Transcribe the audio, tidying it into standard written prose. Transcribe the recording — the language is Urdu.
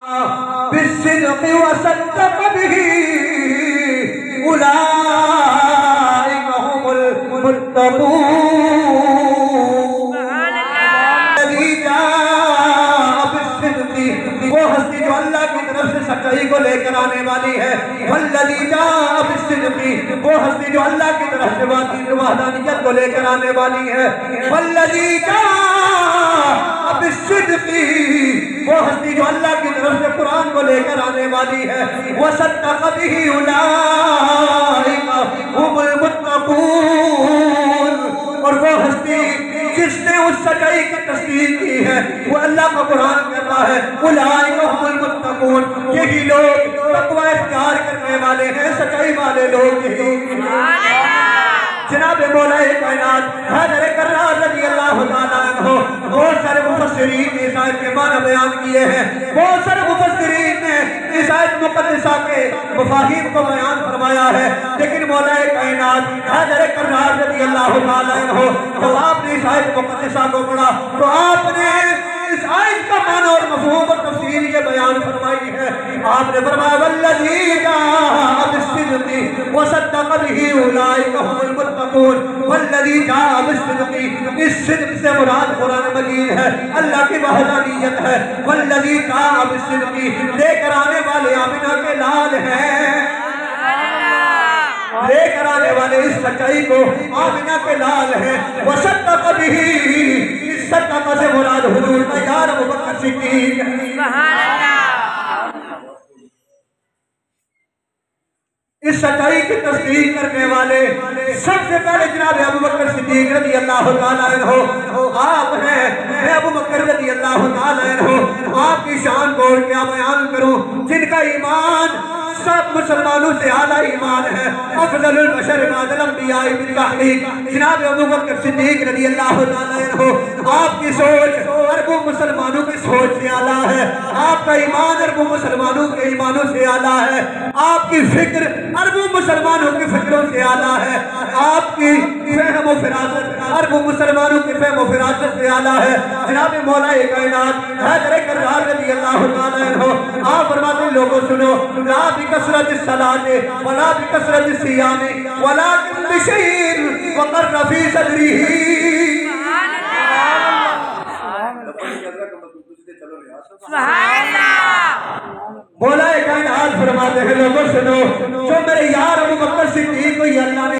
بالصدق وصدق به أولئك هم المتقون الذي جاء بالصدق وہ ہستی جو اللہ کی طرف سے سچائی کو لے کر آنے والی ہے والذی جاء بالصدق وہ ہستی جو اللہ کی طرف سے وحدانیت کو لے کر آنے والی ہے والذی جاء بالصدق وہ ہستی جو اللہ کی طرف سے قرآن کو لے کر آنے والی ہے وصدق به اولئک هم المتقون اور وہ ہستی جس نے اس سچائی کی تصدیق کی ہے وہ اللہ کا قرآن کہتا ہے اولئک هم المتقون یہی لوگ تقوی اختیار کرنے والے ہیں سچائی والے لوگ یہی جناب مولا کائنات حضرت کرار رضی اللہ تعالیٰ عنہ بہت سارے مفسرین نے اس آیت کے معنی بیان کیے ہیں بہت سارے مفسرین نے اس آیت مقدسہ کے مفاہیم کو بیان فرمایا ہے لیکن مولا کائنات حضرت کرار رضی اللہ تعالیٰ عنہ جب آپ نے اس آیت مقدسہ کو پڑھا تو آپ نے اس آیت کا معنی اور مفہوم اور تفسیر یہ بیان فرمائی ہے آپ نے فرمایا والذی جاء بالصدق وصدق به اولئک هم المتقون والذی جاء بالصدق اس صدق سے مراد قرآن مجید ہے اللہ کی وحدانیت ہے والذی جاء بالصدق لے کر آنے والے آمنہ کے لال ہیں لے کر آنے والے اس سچائی کو آمنہ کے لال ہیں وصدق به صدق سے مراد حضور تیار ابوبکر صدیق سبحان اللہ اس سچائی کی تصدیق کرنے والے سب سے پہلے جناب ابوبکر صدیق رضی اللہ تعالیٰ عنہ آپ ہیں میں ابوبکر رضی اللہ تعالیٰ عنہ آپ کی شان کو اور کیا بیان کروں جن کا ایمان سب مسلمانوں سے اعلیٰ ایمان ہے افضل البشر بعد الانبیاء بالتحقیق جناب ابوبکر صدیق رضی اللہ تعالیٰ عنہ آپ کی سوچ عربوں مسلمانوں کی سوچ سے اعلیٰ ہے آپ کا ایمان عربوں مسلمانوں کے ایمانوں سے اعلیٰ ہے آپ کی فکر عربوں مسلمانوں کی فکروں سے اعلیٰ ہے آپ کی فہم و فراست عربوں مسلمانوں کی فہم و فراست سے اعلیٰ ہے جناب مولا کائنات حضرت کرار رضی اللہ تعالیٰ عنہ آپ فرماتے ہیں لوگوں سنو لا بکثرت الصلاۃ ولا بکثرت الصیام ولکن بشیء وقر فی صدرہ سبحان اللہ مولا کائنات فرماتے ہیں لوگوں سنو جو میرے یار ابوبکر صدیق کو اللہ نے